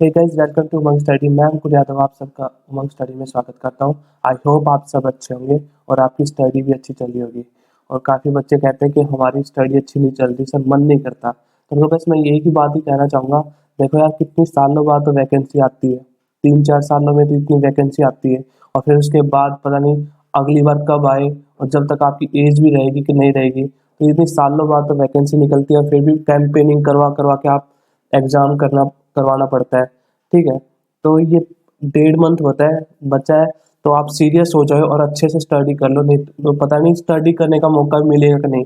Hey guys, welcome to Umang study. मैं अंकुर यादव आप सबका उमंग स्टडी में स्वागत करता हूं। आई होप आप सब अच्छे होंगे और आपकी स्टडी भी अच्छी चल रही होगी। और काफ़ी बच्चे कहते हैं कि हमारी स्टडी अच्छी नहीं चल रही सर, मन नहीं करता। तो बस मैं यही की बात ही कहना चाहूँगा। देखो यार, कितनी सालों बाद तो वैकेंसी आती है, 3-4 सालों में तो इतनी वैकेंसी आती है, और फिर उसके बाद पता नहीं अगली बार कब आए, और जब तक आपकी एज भी रहेगी कि नहीं रहेगी। तो इतनी सालों बाद तो वैकेंसी निकलती है, और फिर भी कैंपेनिंग करवा करवा के आप एग्ज़ाम करवाना पड़ता है। ठीक है, तो ये 1.5 मंथ होता है बचा है, तो आप सीरियस हो जाओ और अच्छे से स्टडी कर लो। नहीं तो पता नहीं स्टडी करने का मौका मिलेगा कि नहीं।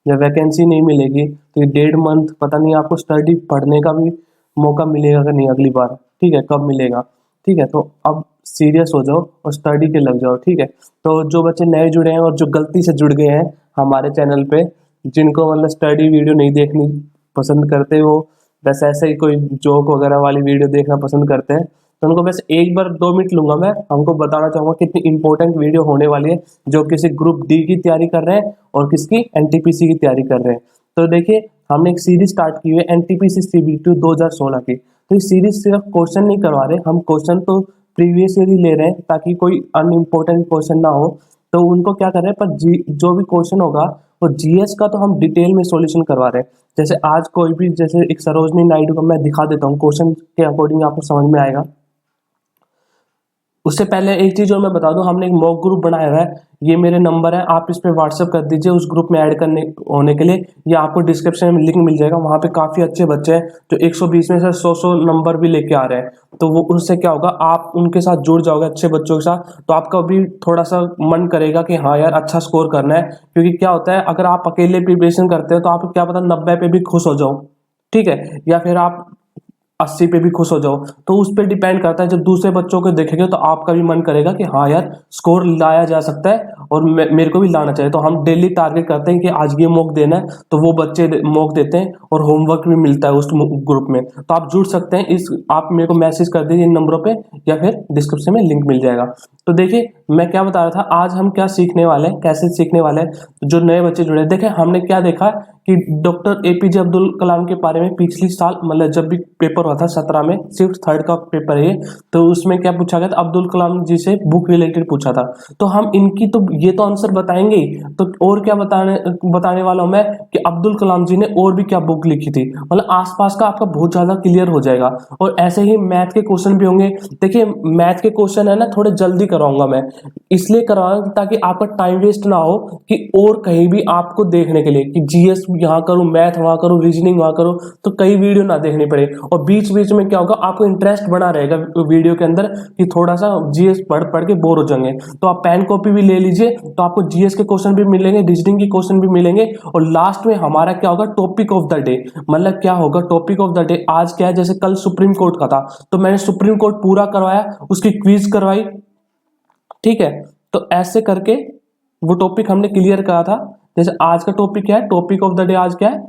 जब वैकेंसी नहीं मिलेगी तो ये 1.5 मंथ पता नहीं आपको स्टडी पढ़ने का भी मौका मिलेगा कि नहीं अगली बार। ठीक है, कब मिलेगा। ठीक है, तो अब सीरियस हो जाओ और स्टडी के लग जाओ। ठीक है, तो जो बच्चे नए जुड़े हैं और जो गलती से जुड़ गए हैं हमारे चैनल पे, जिनको मतलब स्टडी वीडियो नहीं देखनी पसंद करते, वो बस ऐसे ही कोई जोक वगैरह वाली वीडियो देखना पसंद करते हैं, तो उनको बस एक बार 2 मिनट लूंगा मैं, हमको बताना चाहूँगा कितनी इंपॉर्टेंट वीडियो होने वाली है, जो किसी ग्रुप डी की तैयारी कर रहे हैं और किसकी एनटीपीसी की तैयारी कर रहे हैं। तो देखिए, हमने एक सीरीज स्टार्ट की है एनटीपीसी सीबीटी 2016 की। तो इस सीरीज सिर्फ क्वेश्चन नहीं करवा रहे हम, क्वेश्चन तो प्रीवियस ईयर ही ले रहे हैं ताकि कोई अनइम्पोर्टेंट क्वेश्चन ना हो। तो उनको क्या कर रहे हैं, पर जो भी क्वेश्चन होगा वो जीएस का तो हम डिटेल में सॉल्यूशन करवा रहे हैं। जैसे आज कोई भी, जैसे एक सरोजनी नायडू का मैं दिखा देता हूँ, क्वेश्चन के अकॉर्डिंग आपको समझ में आएगा। उससे पहले एक चीज़ और मैं बता दूं, हमने एक मॉक ग्रुप बनाया हुआ है। ये मेरे नंबर है, आप इस पे व्हाट्सअप कर दीजिए उस ग्रुप में ऐड करने होने के लिए, या आपको डिस्क्रिप्शन में लिंक मिल जाएगा। वहाँ पे काफ़ी अच्छे बच्चे हैं जो 120 में से 100 नंबर भी लेके आ रहे हैं। तो वो उससे क्या होगा, आप उनके साथ जुड़ जाओगे अच्छे बच्चों के साथ, तो आपका भी थोड़ा सा मन करेगा कि हाँ यार अच्छा स्कोर करना है। क्योंकि क्या होता है, अगर आप अकेले प्रिपरेशन करते हो तो आप क्या पता 90 पे भी खुश हो जाओ। ठीक है, या फिर आप 80 पे भी खुश हो जाओ। तो उस पर डिपेंड करता है, जब दूसरे बच्चों को देखेंगे तो आपका भी मन करेगा कि हाँ यार स्कोर लाया जा सकता है और मेरे को भी लाना चाहिए। तो हम डेली टारगेट करते हैं कि आज ये मॉक देना है, तो वो बच्चे मॉक देते हैं और होमवर्क भी मिलता है उस ग्रुप में। तो आप जुड़ सकते हैं, इस आप मेरे को मैसेज कर दीजिए इन नंबरों पे, या फिर डिस्क्रिप्शन में लिंक मिल जाएगा। तो देखिए, मैं क्या बता रहा था, आज हम क्या सीखने वाले हैं, कैसे सीखने वाले हैं। जो नए बच्चे जुड़े, देखें हमने क्या देखा कि डॉक्टर एपीजे अब्दुल कलाम के बारे में पिछली साल, मतलब जब भी पेपर हुआ था 17 में, सिर्फ थर्ड का पेपर है ये, तो उसमें क्या पूछा गया था, अब्दुल कलाम जी से बुक रिलेटेड पूछा था। तो हम इनकी तो ये तो आंसर बताएंगे ही, तो और क्या बताने वाला हूं मैं कि अब्दुल कलाम जी ने और भी क्या बुक लिखी थी। मतलब आसपास का आपका बहुत ज्यादा क्लियर हो जाएगा। और ऐसे ही मैथ के क्वेश्चन भी होंगे। देखिए, मैथ के क्वेश्चन है ना, थोड़े जल्दी कराऊंगा मैं, इसलिए करवाऊंगा ताकि आपका टाइम वेस्ट ना हो कि और कहीं भी आपको देखने के लिए कि जीएस यहाँ करूँ, मैथ वहाँ करूँ, रीजनिंग वहाँ करूँ, तो कई वीडियो ना देखनी पड़े। और बीच बीच में क्या होगा, आपको इंटरेस्ट बना रहेगा वीडियो के अंदर कि थोड़ा सा जीएस पढ़ पढ़ के बोर हो जाएंगे। तो आप पेन कॉपी भी ले लीजिए, तो आपको जीएस के क्वेश्चन भी मिलेंगे, रीजनिंग के क्वेश्चन भी मिलेंगे। और लास्ट में हमारा क्या होगा, टॉपिक ऑफ द डे। मतलब क्या होगा टॉपिक ऑफ द डे, आज क्या है, जैसे कल सुप्रीम कोर्ट का था, तो मैंने सुप्रीम कोर्ट पूरा करवाया, उसकी क्विज करवाई। ठीक है, तो ऐसे करके वो टॉपिक हमने क्लियर करा था। जैसे आज का टॉपिक क्या है, टॉपिक ऑफ द डे आज क्या है,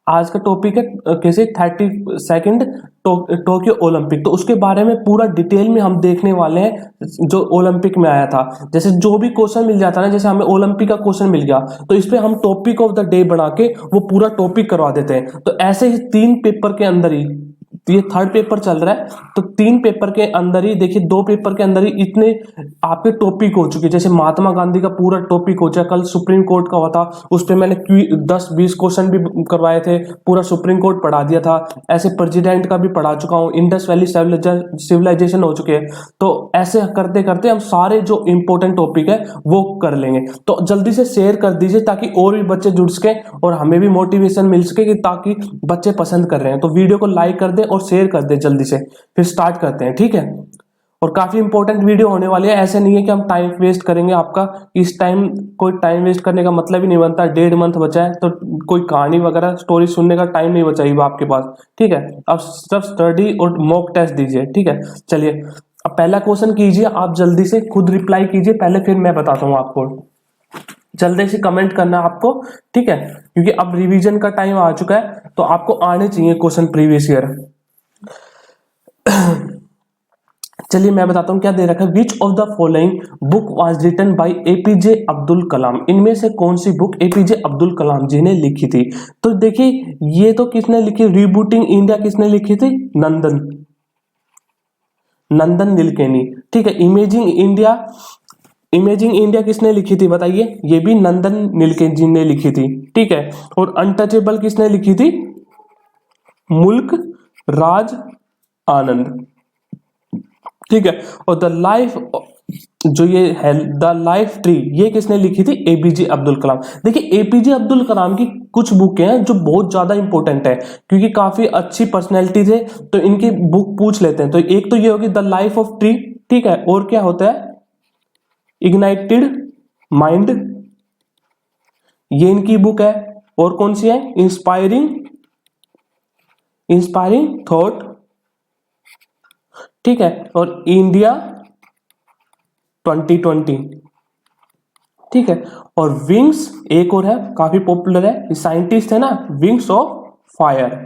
आज का टॉपिक है कैसे 32nd टोक्यो ओलंपिक। तो उसके बारे में पूरा डिटेल में हम देखने वाले हैं, जो ओलंपिक में आया था। जैसे जो भी क्वेश्चन मिल जाता है ना, जैसे हमें ओलंपिक का क्वेश्चन मिल गया, तो इस पे हम टॉपिक ऑफ द डे बना के वो पूरा टॉपिक करवा देते हैं। तो ऐसे ही 3 पेपर के अंदर ही, ये थर्ड पेपर चल रहा है, तो 3 पेपर के अंदर ही देखिए, 2 पेपर के अंदर ही इतने आपके टॉपिक हो चुके। जैसे महात्मा गांधी का पूरा टॉपिक हो चुका, कल सुप्रीम कोर्ट का हुआ था, उस पर मैंने 10-20 क्वेश्चन भी करवाए थे, पूरा सुप्रीम कोर्ट पढ़ा दिया था। ऐसे प्रेसिडेंट का भी पढ़ा चुका हूँ, इंडस वैली सिविलाइजेशन हो चुके हैं। तो ऐसे करते करते हम सारे जो इंपॉर्टेंट टॉपिक है वो कर लेंगे। तो जल्दी से शेयर कर दीजिए ताकि और भी बच्चे जुड़ सके और हमें भी मोटिवेशन मिल सके, कि ताकि बच्चे पसंद कर रहे हैं। तो वीडियो को लाइक कर दे और शेयर कर दे जल्दी से, फिर स्टार्ट करते हैं। ठीक है, और काफी इंपॉर्टेंट वीडियो होने वाली है। ऐसे नहीं है कि हम टाइम वेस्ट करेंगे आपका, इस टाइम कोई टाइम वेस्ट करने का मतलब ही नहीं बनता। 1.5 मंथ बचा है, तो कोई कहानी वगैरह स्टोरी सुनने का टाइम नहीं बचाएगा आपके पास। ठीक है, अब सब स्टडी और मॉक टेस्ट दीजिए। ठीक है, चलिए अब पहला क्वेश्चन कीजिए, आप जल्दी से खुद रिप्लाई कीजिए पहले, फिर मैं बताता हूँ आपको। जल्दी से कमेंट करना आपको, ठीक है, क्योंकि अब रिवीजन का टाइम आ चुका है, तो आपको आने चाहिए क्वेश्चन प्रीवियस ईयर। चलिए मैं बताता हूं क्या दे रखा है। Which of the following book was written by APJ Abdul Kalam, इनमें से कौन सी बुक एपीजे अब्दुल कलाम जी ने लिखी थी। तो देखिए, ये तो किसने लिखी, रीबूटिंग इंडिया किसने लिखी थी, नंदन। नंदन नीलकेनी। ठीक है, इमेजिंग इंडिया किसने लिखी थी बताइए, ये भी नंदन नीलकेनी ने लिखी थी। ठीक है, और अनटचेबल किसने लिखी थी, मुल्क राज आनंद। ठीक है, और द लाइफ, जो ये है द लाइफ ट्री, ये किसने लिखी थी, एपीजे अब्दुल कलाम। देखिए एपीजे अब्दुल कलाम की कुछ बुक हैं जो बहुत ज्यादा इंपॉर्टेंट है, क्योंकि काफी अच्छी पर्सनैलिटीज है, तो इनकी बुक पूछ लेते हैं। तो एक तो ये होगी द लाइफ ऑफ ट्री। ठीक है, और क्या होता है, इग्नाइटेड माइंड, ये इनकी बुक है। और कौन सी है, इंस्पायरिंग थॉट। ठीक है, और इंडिया 2020। ठीक है, और विंग्स एक और है, काफी पॉपुलर है, साइंटिस्ट है ना, विंग्स ऑफ फायर।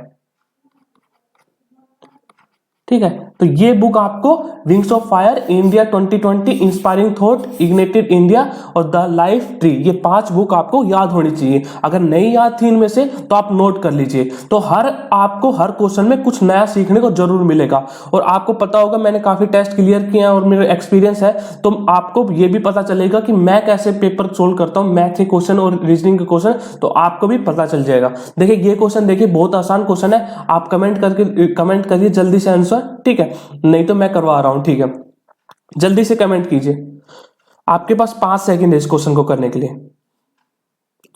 ठीक है, तो ये बुक आपको wings of fire, India 2020, inspiring thought, ignited India और द लाइफ ट्री, ये 5 बुक आपको याद होनी चाहिए। अगर नहीं याद थी इनमें से तो आप नोट कर लीजिए। तो आपको हर क्वेश्चन में कुछ नया सीखने को जरूर मिलेगा। और आपको पता होगा मैंने काफी टेस्ट क्लियर किए हैं और मेरा एक्सपीरियंस है, तो आपको ये भी पता चलेगा कि मैं कैसे पेपर सोल्व करता हूँ, मैथ के क्वेश्चन और रीजनिंग के क्वेश्चन, तो आपको भी पता चल जाएगा। देखिए ये क्वेश्चन देखिए बहुत आसान क्वेश्चन है, आप कमेंट करिए जल्दी से आंसर। ठीक है, नहीं तो मैं करवा रहा हूं। ठीक है, जल्दी से कमेंट कीजिए, आपके पास 5 सेकंड है इस क्वेश्चन को करने के लिए।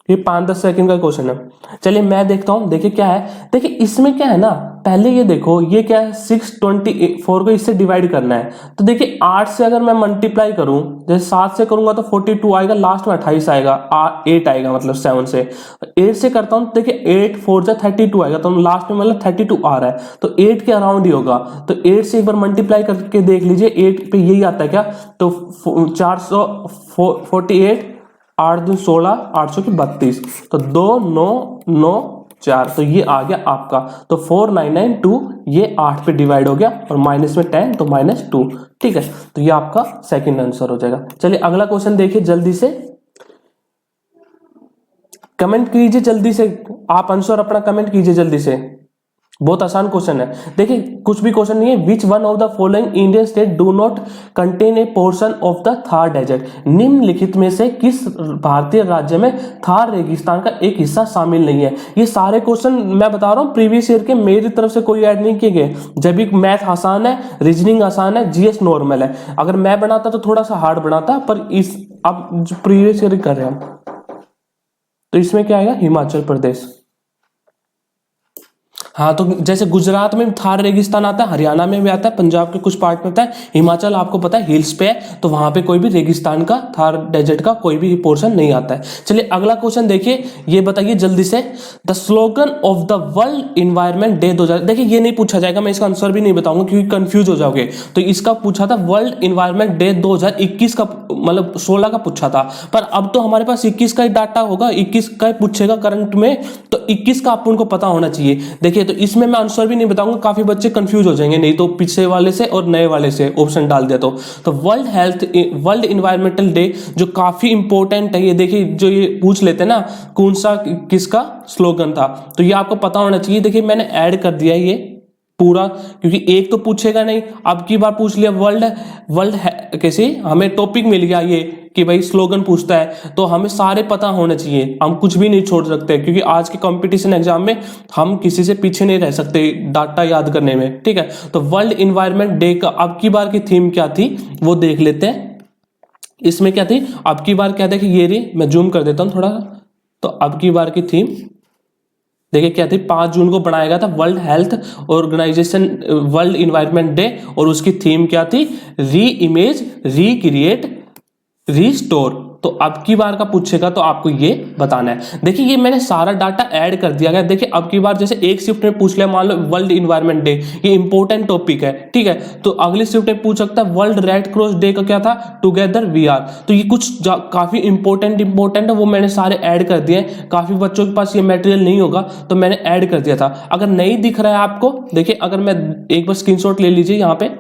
ये 5-10 सेकंड का क्वेश्चन है। चलिए मैं देखता हूं, देखिए क्या है। देखिए इसमें क्या है ना, पहले ये देखो, ये क्या है, 624 को इससे डिवाइड करना है। तो देखिए 8 से अगर मैं मल्टीप्लाई करूं, जैसे 7 से करूंगा तो 42 आएगा, लास्ट में 28 आएगा, 8 आएगा, मतलब 7 से। 8 से करता हूं, देखिए 8 4 जा 32 आएगा, तो लास्ट में मतलब 32 आ रहा है, तो 8 के अराउंड ही होगा। तो 8 से एक बार मल्टीप्लाई करके देख लीजिए, 8 पे यही आता है क्या, तो 448, 8 दूनी 16, 8 की 32, तो 2994, तो ये आ गया आपका। तो 4992 ये 8 पे डिवाइड हो गया, और माइनस में 10 तो -2। ठीक है, तो ये आपका सेकंड आंसर हो जाएगा। चलिए अगला क्वेश्चन देखिए, जल्दी से कमेंट कीजिए, जल्दी से आप आंसर अपना कमेंट कीजिए जल्दी से, बहुत आसान क्वेश्चन है। देखिए कुछ भी क्वेश्चन नहीं है। Which one of the following Indian state do not contain a portion of the Thar desert, निम्नलिखित में से किस भारतीय राज्य में थार रेगिस्तान का एक हिस्सा शामिल नहीं है। ये सारे क्वेश्चन मैं बता रहा हूँ प्रीवियस ईयर के, मेरी तरफ से कोई ऐड नहीं किए गए। जब भी मैथ आसान है, रीजनिंग आसान है, जीएस नॉर्मल है। अगर मैं बनाता तो थोड़ा सा हार्ड बनाता, पर इस अब जो प्रीवियस ईयर कर रहे हैं हम, तो इसमें क्या आएगा, हिमाचल प्रदेश। हाँ, तो जैसे गुजरात में थार रेगिस्तान आता है, हरियाणा में भी आता है, पंजाब के कुछ पार्ट में आता है, हिमाचल आपको पता है हिल्स पे है, तो वहां पे कोई भी रेगिस्तान का, थार डेजर्ट का कोई भी पोर्शन नहीं आता है। चलिए अगला क्वेश्चन देखिए, ये बताइए जल्दी से, the slogan of the world environment day 2000। देखिए ये नहीं पूछा जाएगा, मैं इसका आंसर भी नहीं बताऊंगा क्योंकि कंफ्यूज हो जाओगे। तो इसका पूछा था वर्ल्ड इन्वायरमेंट डे 2021 का, मतलब 16 का पूछा था, पर अब तो हमारे पास 21 का ही डाटा होगा, 21 का ही पूछेगा करंट में, तो 21 का आपको उनको पता होना चाहिए। देखिए तो इसमें मैं आंसर भी नहीं बताऊंगा, काफी बच्चे कंफ्यूज हो जाएंगे, नहीं तो पिछले वाले से और नए वाले से ऑप्शन डाल दिया तो वर्ल्ड इन्वायरमेंटल डे जो काफी इंपॉर्टेंट है, ये देखिए जो ये पूछ लेते हैं ना कौन सा किसका स्लोगन था, तो ये आपको पता होना चाहिए। देखिए मैंने ऐड कर दिया है ये पूरा, क्योंकि एक तो पूछेगा नहीं, अब की बार पूछ लिया वर्ल्ड कैसे, हमें टॉपिक मिल गया ये कि भाई स्लोगन पूछता है, तो हमें सारे पता होने चाहिए, हम कुछ भी नहीं छोड़ सकते, क्योंकि आज के कंपटीशन एग्जाम में हम किसी से पीछे नहीं रह सकते डाटा याद करने में। ठीक है, तो वर्ल्ड इन्वायरमेंट डे का अब की बार की थीम क्या थी वो देख लेते हैं। इसमें क्या थी अब की बार, क्या देखिए ये रही, मैं जूम कर देता हूं थोड़ा, तो अब की बार की थीम देखिए क्या थी, 5 जून को बनाया गया था world health organization world environment day, और उसकी थीम क्या थी, री इमेज, रिक्रिएट, रिस्टोर। तो अब की बार का पूछेगा तो आपको ये बताना है। देखिए ये मैंने सारा डाटा ऐड कर दिया गया। देखिए अब की बार जैसे एक शिफ्ट में पूछ लिया, मान लो वर्ल्ड इन्वायरमेंट डे, ये इंपॉर्टेंट टॉपिक है, ठीक है, तो अगली शिफ्ट में पूछ सकता है वर्ल्ड रेड क्रॉस डे का क्या था, टुगेदर वी आर। तो ये कुछ काफी इंपॉर्टेंट है, वो मैंने सारे ऐड कर दिए। काफी बच्चों के पास ये मटेरियल नहीं होगा तो मैंने ऐड कर दिया था। अगर नहीं दिख रहा है आपको, देखिए अगर मैं एक बार स्क्रीनशॉट ले लीजिए, यहाँ पे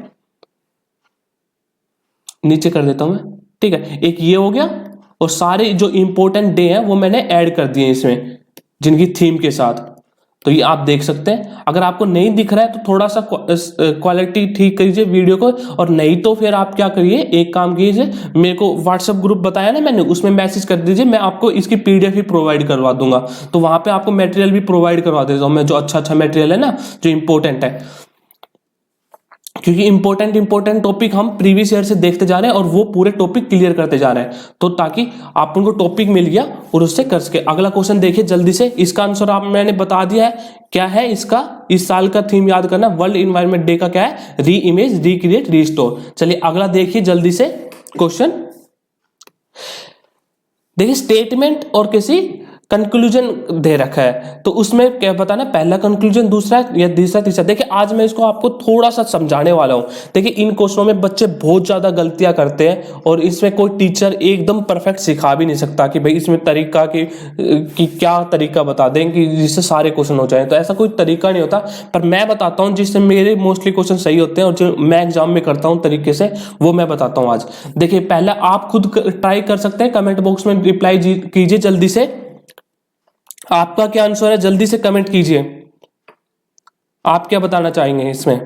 नीचे कर देता हूं मैं, ठीक है, एक ये हो गया, और सारे जो इंपॉर्टेंट डे हैं वो मैंने ऐड कर दिए इसमें, जिनकी थीम के साथ। तो ये आप देख सकते हैं। अगर आपको नहीं दिख रहा है तो थोड़ा सा क्वालिटी ठीक कीजिए वीडियो को, और नहीं तो फिर आप क्या करिए, एक काम कीजिए, मेरे को व्हाट्सएप ग्रुप बताया ना मैंने, उसमें मैसेज कर दीजिए, मैं आपको इसकी पीडीएफ ही प्रोवाइड करवा दूंगा। तो वहां पे आपको मटेरियल भी प्रोवाइड करवा देता हूं मैं, जो अच्छा अच्छा मटेरियल है ना, जो इंपॉर्टेंट है, क्योंकि इंपॉर्टेंट टॉपिक हम प्रीवियस ईयर से देखते जा रहे हैं और वो पूरे टॉपिक क्लियर करते जा रहे हैं, तो ताकि आप उनको टॉपिक मिल गया और उससे कर सके। अगला क्वेश्चन देखिए जल्दी से, इसका आंसर आप मैंने बता दिया है क्या है इसका। इस साल का थीम याद करना, वर्ल्ड इन्वायरमेंट डे का क्या है, री इमेज, रिक्रिएट, रिस्टोर। चलिए अगला देखिए जल्दी से क्वेश्चन। देखिए स्टेटमेंट और किसी कंक्लूजन दे रखा है, तो उसमें क्या बताना, पहला कंक्लूजन, दूसरा या तीसरा तीसरा। देखिए आज मैं इसको आपको थोड़ा सा समझाने वाला हूं। देखिए इन क्वेश्चनों में बच्चे बहुत ज्यादा गलतियां करते हैं और इसमें कोई टीचर एकदम परफेक्ट सिखा भी नहीं सकता कि भाई इसमें तरीका कि क्या तरीका बता दें कि जिससे सारे क्वेश्चन हो जाए, तो ऐसा कोई तरीका नहीं होता। पर मैं बताता हूं जिससे मेरे मोस्टली क्वेश्चन सही होते हैं और जो मैं एग्जाम में करता हूं तरीके से, वो मैं बताता हूं आज। देखिए पहला आप खुद ट्राई कर सकते हैं, कमेंट बॉक्स में रिप्लाई कीजिए जल्दी से, आपका क्या आंसर है जल्दी से कमेंट कीजिए, आप क्या बताना चाहेंगे इसमें।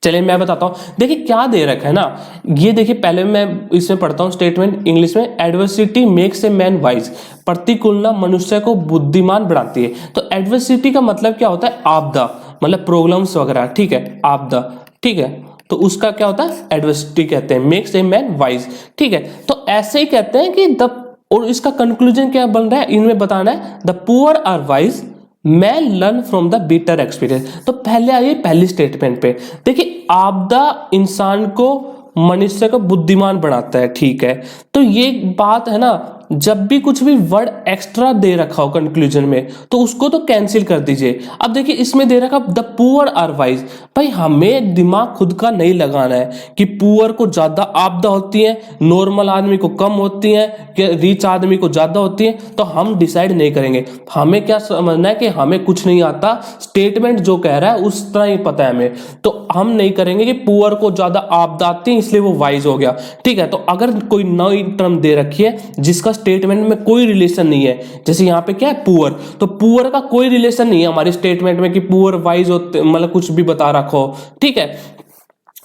चलिए मैं बताता हूं। देखिए क्या दे रखा है ना, ये देखिए पहले मैं इसमें पढ़ता हूं स्टेटमेंट इंग्लिश में। Adversity makes a man wise, प्रतिकूलता मनुष्य को बुद्धिमान बनाती है। तो एडवर्सिटी का मतलब क्या होता है, आपदा, मतलब प्रॉब्लम्स वगैरह, ठीक है, आपदा, ठीक है, तो उसका क्या होता है, एडवर्सिटी कहते हैं। मेक्स ए मैन वाइज, ठीक है, तो ऐसे ही कहते हैं कि द, और इसका कंक्लूजन क्या बन रहा है, इनमें बताना है the poor are wise, man learn from the bitter experience. तो पहले आइए पहली स्टेटमेंट पे। देखिए आपदा इंसान को, मनुष्य को बुद्धिमान बनाता है, ठीक है, तो ये बात है ना, जब भी कुछ भी वर्ड एक्स्ट्रा दे रखा हो कंक्लूजन में तो उसको तो कैंसिल कर दीजिए। अब देखिए इसमें दे रखा द पुअर आर वाइज, भाई हमें दिमाग खुद का नहीं लगाना है कि पुअर को ज्यादा आपदा होती है, नॉर्मल आदमी को कम होती है, कि रिच आदमी को ज्यादा होती है, तो हम डिसाइड नहीं करेंगे। हमें क्या समझना है कि हमें कुछ नहीं आता, स्टेटमेंट जो कह रहा है उस तरह ही पता है हमें, तो हम नहीं करेंगे कि पुअर को ज्यादा आपदा आती है इसलिए वो वाइज हो गया, ठीक है। तो अगर कोई नई टर्म दे रखी है जिसका स्टेटमेंट में कोई रिलेशन नहीं है, जैसे यहाँ पे क्या है पुअर, तो पुअर का कोई रिलेशन नहीं है हमारे स्टेटमेंट में कि पुअर वाइज होते, मतलब कुछ भी बता रखा हो, ठीक है,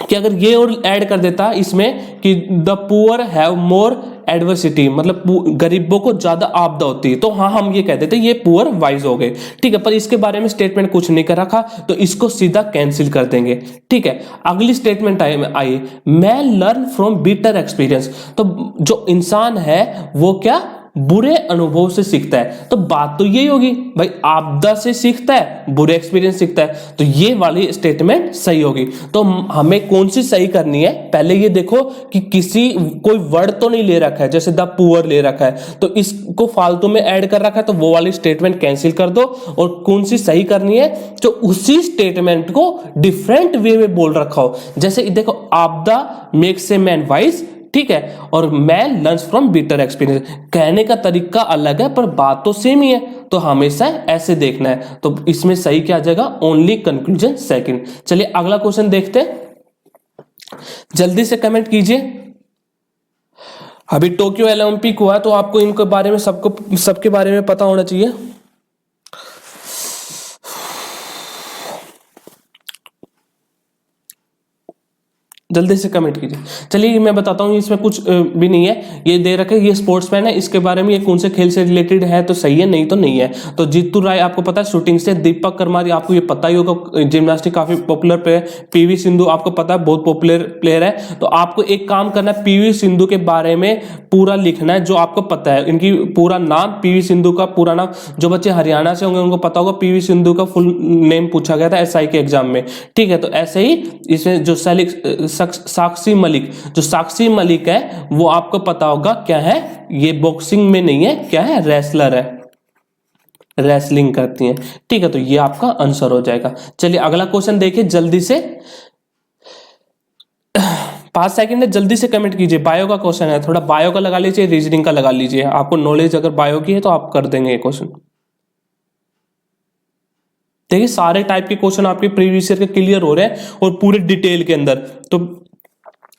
कि अगर ये और ऐड कर देता इसमें कि the poor have more adversity, मतलब गरीबों को ज्यादा आपदा होती है, तो हाँ हम ये कह देते ये पुअर वाइज हो गए, ठीक है। पर इसके बारे में स्टेटमेंट कुछ नहीं कर रखा तो इसको सीधा कैंसिल कर देंगे, ठीक है। अगली statement I, man learn from bitter experience. तो जो इंसान है वो क्या, बुरे अनुभव से सीखता है। तो बात तो यही होगी भाई, आपदा से सीखता है, बुरे एक्सपीरियंस सीखता है, तो ये वाली स्टेटमेंट सही होगी। तो हमें कौन सी सही करनी है, पहले ये देखो कि किसी कोई वर्ड तो नहीं ले रखा है, जैसे द पुअर ले रखा है तो इसको फालतू में ऐड कर रखा है, तो वो वाली स्टेटमेंट कैंसिल कर दो, और कौन सी सही करनी है, जो उसी स्टेटमेंट को डिफरेंट वे में बोल रखा हो। जैसे देखो आपदा मेक्स ए मैन वाइज, ठीक है, और man learns from bitter experience, कहने का तरीका अलग है पर बात तो सेम ही है, तो हमेशा ऐसे देखना है। तो इसमें सही क्या आ जाएगा, ओनली कंक्लूजन सेकंड। चलिए अगला क्वेश्चन देखते हैं, जल्दी से कमेंट कीजिए। अभी टोक्यो ओलंपिक हुआ तो आपको इनके बारे में सबके बारे में पता होना चाहिए। जल्दी से कमेंट कीजिए। चलिए मैं बताता हूँ, इसमें कुछ भी नहीं है, ये दे रखे ये स्पोर्ट्समैन है, इसके बारे में ये कौन से खेल से रिलेटेड है तो सही है, नहीं तो नहीं है। तो जीतू राय आपको पता है शूटिंग से, दीपक कर्मारी आपको ये पता ही होगा, जिम्नास्टिक काफी पॉपुलर प्लेयर, पीवी सिंधु आपको पता है बहुत पॉपुलर प्लेयर है। तो आपको एक काम करना है, पीवी सिंधु के बारे में पूरा लिखना है जो आपको पता है, इनकी पूरा नाम, पीवी सिंधु का पूरा नाम, जो बच्चे हरियाणा से होंगे उनको पता होगा, पीवी सिंधु का फुल नेम पूछा गया था एसआई के एग्जाम में, ठीक है। तो ऐसे ही इसमें जो साक्षी मलिक, जो साक्षी मलिक है वो आपको पता होगा क्या है, ये बॉक्सिंग में नहीं है, क्या है, रेसलर है, रेसलिंग करती हैं, ठीक है। तो ये आपका आंसर हो जाएगा। चलिए अगला क्वेश्चन देखिए जल्दी से, 5 सेकंड है, जल्दी से कमेंट कीजिए। बायो का क्वेश्चन है, थोड़ा बायो का लगा लीजिए, रीजनिंग का लगा लीजिए, आपको नॉलेज अगर बायो की है तो आप कर देंगे ये क्वेश्चन। देखिए सारे टाइप के क्वेश्चन आपके प्रीवियस ईयर के क्लियर हो रहे हैं और पूरे डिटेल के अंदर। तो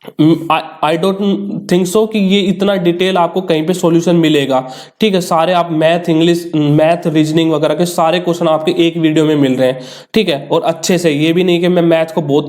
आई डोंट थिंक सो कि ये इतना डिटेल आपको कहीं पे सॉल्यूशन मिलेगा। ठीक है, सारे आप मैथ, इंग्लिश, मैथ, रीजनिंग वगैरह के सारे क्वेश्चन आपके एक वीडियो में मिल रहे हैं। ठीक है, और अच्छे से, ये भी नहीं कि मैं मैथ को बहुत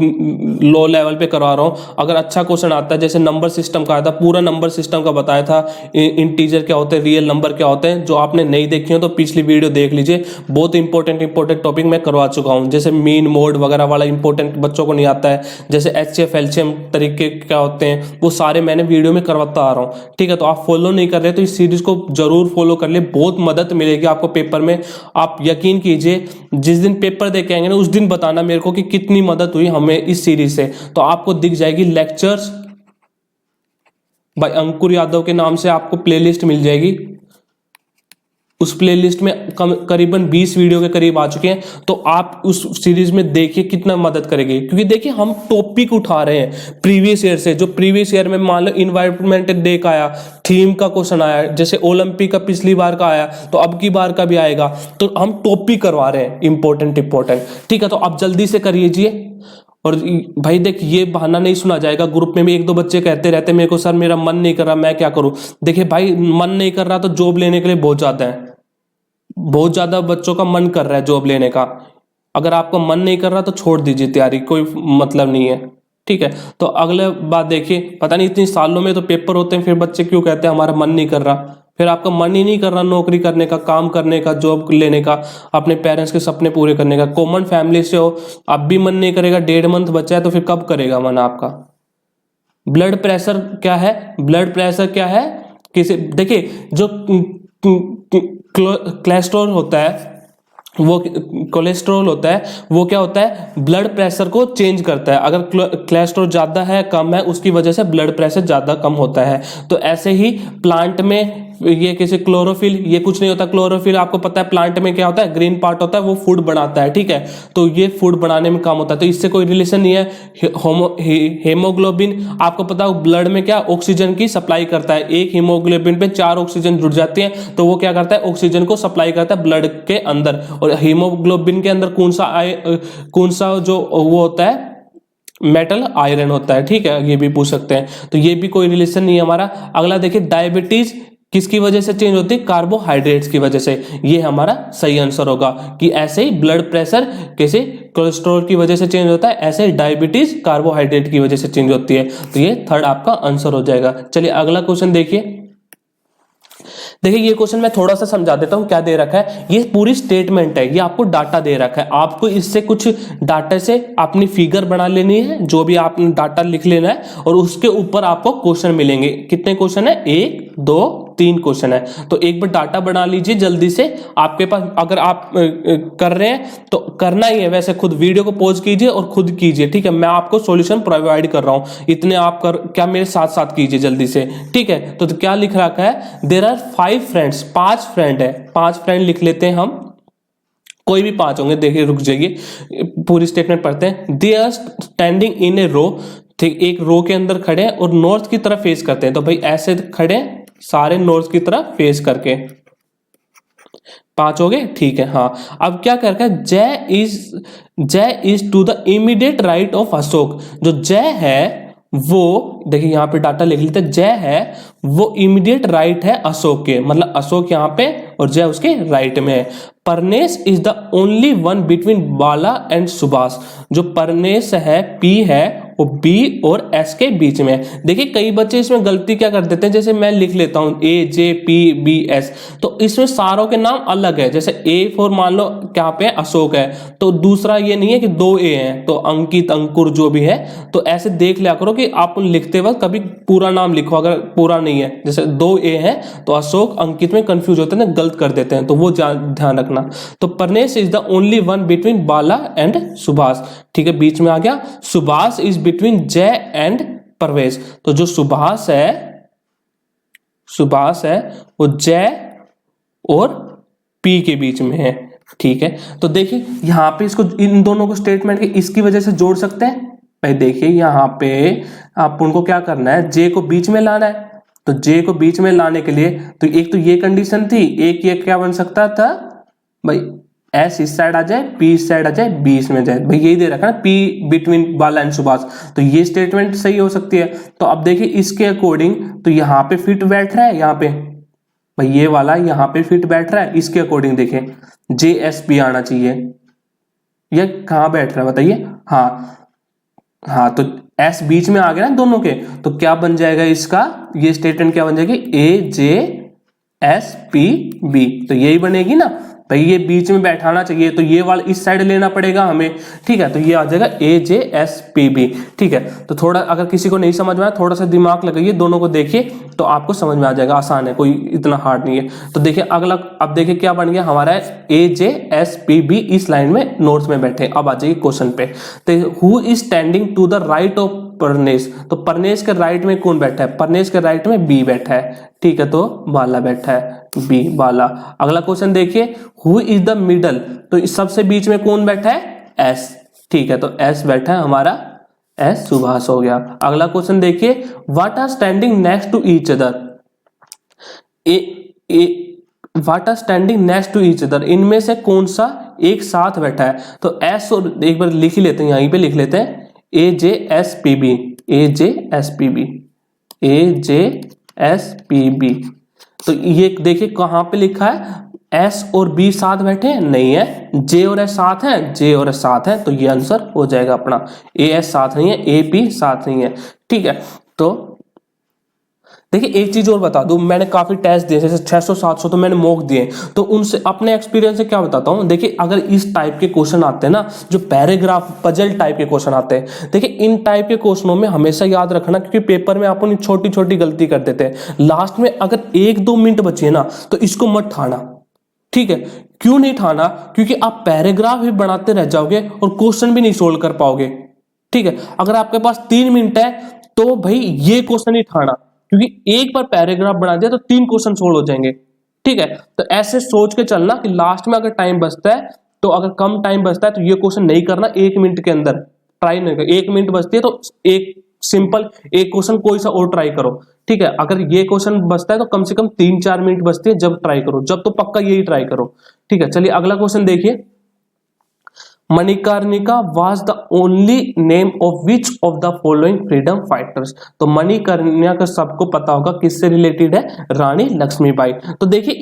लो लेवल पे करवा रहा हूँ। अगर अच्छा क्वेश्चन आता है, जैसे नंबर सिस्टम का आया था, पूरा नंबर सिस्टम का बताया था, इंटीजर क्या होते हैं, रियल नंबर क्या होते हैं, जो आपने नहीं देखी हो तो पिछली वीडियो देख लीजिए। बहुत इंपॉर्टेंट टॉपिक मैं करवा चुका हूँ, जैसे मीन, मोड वगैरह वाला इंपॉर्टेंट बच्चों को नहीं आता है, जैसे एचसीएफ, एलसीएम तरीके क्या होते हैं, वो सारे मैंने वीडियो में करवाता आ रहा हूँ। ठीक है, तो आप फॉलो नहीं कर रहे तो इस सीरीज को जरूर फॉलो कर ले, बहुत मदद मिलेगी आपको पेपर में। आप यकीन कीजिए, जिस दिन पेपर दे के आएंगे ना, उस दिन बताना मेरे को कि कितनी मदद हुई हमें इस सीरीज से। तो आपको दिख जाएगी लेक्चर्स बाय अंकुर यादव के नाम से, आपको प्लेलिस्ट मिल जाएगी। उस प्लेलिस्ट में करीबन 20 वीडियो के करीब आ चुके हैं, तो आप उस सीरीज में देखिए कितना मदद करेगी। क्योंकि देखिए, हम टॉपिक उठा रहे हैं प्रीवियस ईयर से, जो प्रीवियस ईयर में मान लो इन्वायरमेंट डे का आया, थीम का क्वेश्चन आया, जैसे ओलंपिक का पिछली बार का आया, तो अब की बार का भी आएगा। तो हम टॉपिक करवा रहे हैं इंपॉर्टेंट। ठीक है, तो आप जल्दी से करिए। और भाई देख, ये बहाना नहीं सुना जाएगा। ग्रुप में भी एक दो बच्चे कहते रहते मेरे को, सर मेरा मन नहीं कर रहा, मैं क्या करूं। देखिए भाई, मन नहीं कर रहा तो जॉब लेने के लिए बहुत ज्यादा बच्चों का मन कर रहा है जॉब लेने का। अगर आपका मन नहीं कर रहा तो छोड़ दीजिए तैयारी, कोई मतलब नहीं है। ठीक है, तो अगले बात देखिए, पता नहीं इतनी सालों में तो पेपर होते हैं, फिर बच्चे क्यों कहते हैं हमारा मन नहीं कर रहा। फिर आपका मन ही नहीं कर रहा नौकरी करने का, काम करने का, जॉब लेने का, अपने पेरेंट्स के सपने पूरे करने का, कॉमन फैमिली से हो, अब भी मन नहीं करेगा, 1.5 मंथ बचा है, तो फिर कब करेगा मन आपका। ब्लड प्रेशर क्या है? ब्लड प्रेशर क्या है? किसी, देखिए, जो कोलेस्ट्रॉल होता है, वो क्या होता है, ब्लड प्रेशर को चेंज करता है। अगर कोलेस्ट्रॉल ज्यादा है, कम है, उसकी वजह से ब्लड प्रेशर ज्यादा कम होता है। तो ऐसे ही प्लांट में ये किसी क्लोरोफिल, ये कुछ नहीं होता। क्लोरोफिल आपको पता है प्लांट में क्या होता है, ग्रीन पार्ट होता है, वो फूड बनाता है। ठीक है, तो ये फूड बनाने में काम होता है, तो इससे कोई रिलेशन नहीं है। हेमोग्लोबिन आपको पता है ब्लड में क्या ऑक्सीजन की सप्लाई करता है। एक हीमोग्लोबिन पे 4 ऑक्सीजन जुड़ जाती है, तो वो क्या करता है, ऑक्सीजन को सप्लाई करता है ब्लड के अंदर। और हीमोग्लोबिन के अंदर कौन सा जो वो होता है, मेटल, आयरन होता है। ठीक है, ये भी पूछ सकते हैं, तो ये भी कोई रिलेशन नहीं है हमारा। अगला देखिए, डायबिटीज किसकी वजह से चेंज होती है, कार्बोहाइड्रेट्स की वजह से। ये हमारा सही आंसर होगा कि ऐसे ही ब्लड प्रेशर कैसे कोलेस्ट्रॉल की वजह से चेंज होता है, ऐसे ही डायबिटीज कार्बोहाइड्रेट की वजह से चेंज होती है। तो ये थर्ड आपका आंसर हो जाएगा। चलिए अगला क्वेश्चन देखिए। देखिए, ये क्वेश्चन मैं थोड़ा सा समझा देता हूं क्या दे रखा है। ये पूरी स्टेटमेंट है, ये आपको डाटा दे रखा है, आपको इससे कुछ डाटा से अपनी फिगर बना लेनी है, जो भी आपने डाटा लिख लेना है, और उसके ऊपर आपको क्वेश्चन मिलेंगे। कितने क्वेश्चन है, 1 2 3 क्वेश्चन है। तो एक बार डाटा बना लीजिए जल्दी से, आपके पास, अगर आप कर रहे हैं तो करना ही है। वैसे खुद वीडियो को पॉज कीजिए और खुद कीजिए। ठीक है, मैं आपको सॉल्यूशन प्रोवाइड कर रहा हूं, इतने आप कर क्या मेरे साथ साथ कीजिए जल्दी से। ठीक है, तो क्या लिख रखा है, देयर आर 5 फ्रेंड्स, 5 फ्रेंड है, 5 फ्रेंड लिख लेते हैं हम, कोई भी 5 होंगे। देखिए, रुक जाइए, पूरी स्टेटमेंट पढ़ते हैं। दे आर स्टैंडिंग इन ए रो, ठीक, एक रो के अंदर खड़े हैं और नॉर्थ की तरफ फेस करते हैं। तो भाई ऐसे खड़े सारे नॉर्थ की तरफ फेस करके, 5 हो गए। ठीक है, हाँ, अब क्या कर रखा है, Jai is to the immediate right of Ashok. जो जय है वो, देखिए यहां पे डाटा लिख लेते हैं, जय है वो इमीडिएट राइट है अशोक के, मतलब अशोक यहां पे और जय उसके राइट में है। Parnesh is the only one between Bala and Subhash. जो परनेश है, पी है, वो बी और एस के बीच में। देखिए, कई बच्चे इसमें गलती क्या कर देते हैं, जैसे मैं लिख लेता हूं ए जे पी बी एस, तो इसमें सारों के नाम अलग है। जैसे ए फॉर मान लो क्या पे अशोक है, तो दूसरा ये नहीं है कि 2 ए हैं, तो अंकित, अंकुर जो भी है। तो ऐसे देख लिया करो कि आप लिखते वक्त कभी पूरा नाम लिखो, अगर पूरा नहीं है, जैसे 2 ए है तो अशोक अंकित में कंफ्यूज होते हैं, गलत कर देते हैं, तो वो ध्यान रखना। तो Parnesh is the only one between Bala and Subhash. ठीक है, बीच में आ गया। Subhash is between Jay and Parvesh. तो जो सुभाष है वो जय और पी के बीच में है। ठीक है, तो देखिए यहां पे इसको, इन दोनों को स्टेटमेंट के इसकी वजह से जोड़ सकते हैं। भाई देखिए, यहां पे आप उनको क्या करना है, जे को बीच में लाना है। तो जे को बीच में लाने के लिए, तो एक तो ये कंडीशन थी, एक ये क्या बन सकता था भाई, एस इस साइड आ जाए, पी इस साइड आ जाए, बी इसमें जाए। भाई यही दे रखा है ना, P between Bala and Subhash, तो ये स्टेटमेंट सही हो सकती है। तो अब देखिए इसके अकॉर्डिंग तो यहाँ पे फिट बैठ रहा है, यहाँ पे भाई ये वाला यहाँ पे फिट बैठ रहा है। इसके अकॉर्डिंग देखें जे एस पी आना चाहिए। ये कहाँ बैठ रहा है बताइए? हाँ हाँ, तो एस बीच में आ गया ना दोनों के, तो क्या बन जाएगा इसका, ये स्टेटमेंट क्या बन जाएगी, ए जे एस पी बी, तो यही बनेगी ना भाई, ये बीच में बैठाना चाहिए, तो ये वाला इस साइड लेना पड़ेगा हमें, ठीक है। तो ये आ जाएगा ए जे एस पी बी, ठीक है। तो थोड़ा अगर किसी को नहीं समझ में आया, थोड़ा सा दिमाग लगाइए, दोनों को देखिए तो आपको समझ में आ जाएगा, आसान है, कोई इतना हार्ड नहीं है। तो देखिए अगला, अब देखिए क्या बन गया हमारा, A J S P B इस लाइन में नोट्स में बैठे। अब आ जाइए क्वेश्चन पे, तो who is standing to the right of Parnesh, तो परनेश के राइट में कौन बैठा है, परनेश के राइट में बी बैठा है, ठीक है। तो बाला बैठा है, बी बाला। अगला क्वेश्चन देखिए, हु इज द मिडल, तो इस सबसे बीच में कौन बैठा है, एस, ठीक है। तो एस बैठा है हमारा, एस सुभाष हो गया। अगला क्वेश्चन देखिए, what are standing next to each other, what are standing next to each other, इनमें से कौन सा एक साथ बैठा है। तो एस, और एक बार लिख ही लेते हैं, यहीं पे लिख लेते हैं, ए जे एस पी बी, ए जे एस पी बी, ए जे एस पी बी। तो ये देखिए कहां पे लिखा है, एस और बी साथ बैठे हैं, नहीं है, जे और एस साथ है, जे और एस साथ है, तो ये आंसर हो जाएगा अपना, ए एस साथ नहीं है, ए पी साथ नहीं है, ठीक है। तो देखिए एक चीज और बता दूं, मैंने काफी टेस्ट दिए, जैसे 600 700 तो मैंने मॉक दिए, तो उनसे अपने एक्सपीरियंस से क्या बताता हूं। देखिए अगर इस टाइप के क्वेश्चन आते हैं ना, जो पैराग्राफ पजल टाइप के क्वेश्चन आते हैं, देखिए इन टाइप के क्वेश्चनों में हमेशा याद रखना, क्योंकि पेपर में अपन छोटी छोटी गलती कर देते हैं, लास्ट में अगर 1-2 मिनट बचे ना, तो इसको मत ठाना, ठीक है। क्यों नहीं ठाना, क्योंकि आप पैराग्राफ भी बनाते रह जाओगे और क्वेश्चन भी नहीं सोल्व कर पाओगे, ठीक है। अगर आपके पास 3 मिनट है तो भाई ये क्वेश्चन नहीं ठाना, क्योंकि एक बार पैराग्राफ बना दिया तो 3 क्वेश्चन सोल्व हो जाएंगे, ठीक है। तो ऐसे सोच के चलना कि लास्ट में अगर टाइम बचता है, तो अगर कम टाइम बचता है तो ये क्वेश्चन नहीं करना 1 मिनट के अंदर, ट्राई नहीं करना। 1 मिनट बचती है तो एक सिंपल एक क्वेश्चन कोई सा और ट्राई करो, ठीक है। अगर ये क्वेश्चन बचता है तो कम से कम 3-4 मिनट बचती है, जब ट्राई करो, जब तो पक्का यही ट्राई करो, ठीक है। चलिए अगला क्वेश्चन देखिए, Manikarnika was the only name of which of the following freedom fighters, तो मणिकर्णिका सबको पता होगा किससे रिलेटेड है, रानी लक्ष्मीबाई। तो देखिए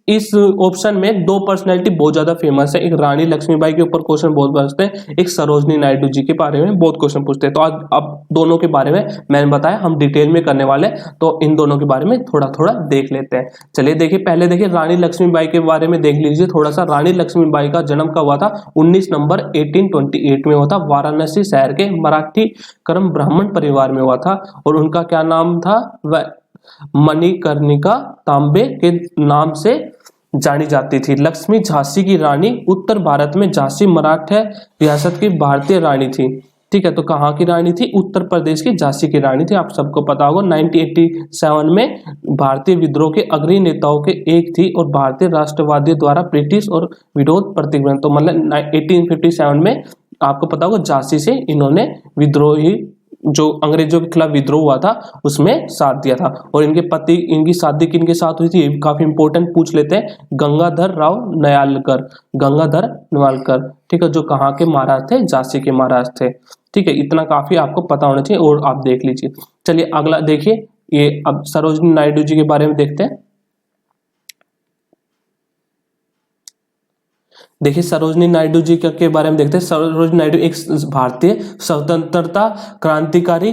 इस ऑप्शन में 2 पर्सनैलिटी बहुत ज्यादा फेमस है, एक रानी लक्ष्मीबाई के ऊपर क्वेश्चन बहुत पूछते हैं, एक सरोजनी नायडू जी के बारे में बहुत क्वेश्चन पूछते हैं। तो आज अब दोनों के बारे में मैंने बताया, हम डिटेल में करने वाले, तो इन दोनों के बारे में थोड़ा थोड़ा देख लेते हैं। चलिए देखिए, पहले देखिए रानी लक्ष्मीबाई के बारे में देख लीजिए थोड़ा सा। रानी लक्ष्मीबाई का जन्म कब हुआ था, 19 नवंबर 1828 में हुआ था, वाराणसी शहर के मराठी कर्म ब्राह्मण परिवार में हुआ था, और उनका क्या नाम था, वह मणिकर्णिका तांबे के नाम से जानी जाती थी। लक्ष्मी झांसी की रानी, उत्तर भारत में झांसी मराठा रियासत की भारतीय रानी थी, ठीक है। तो कहाँ की रानी थी, उत्तर प्रदेश की झांसी की रानी थी, आप सबको पता होगा। 1987 में भारतीय विद्रोह के अग्रणी नेताओं के एक थी, और भारतीय राष्ट्रवादियों द्वारा ब्रिटिश और विरोध प्रतिबंध, तो मतलब 1857 में आपको पता होगा झांसी से इन्होंने विद्रोही, जो अंग्रेजों के खिलाफ विद्रोह हुआ था, उसमें साथ दिया था। और इनके पति, इनकी शादी किनके साथ हुई थी, काफी इंपॉर्टेंट पूछ लेते हैं, गंगाधर राव नयालकर, गंगाधर नयालकर, ठीक है, जो कहाँ के महाराज थे, झांसी के महाराज थे, ठीक है। इतना काफी आपको पता होना चाहिए, और आप देख लीजिए। चलिए अगला देखिए, ये अब सरोजनी नायडू जी के बारे में देखते हैं। देखिए सरोजनी नायडू जी के बारे में देखते हैं। सरोजनी नायडू एक भारतीय स्वतंत्रता क्रांतिकारी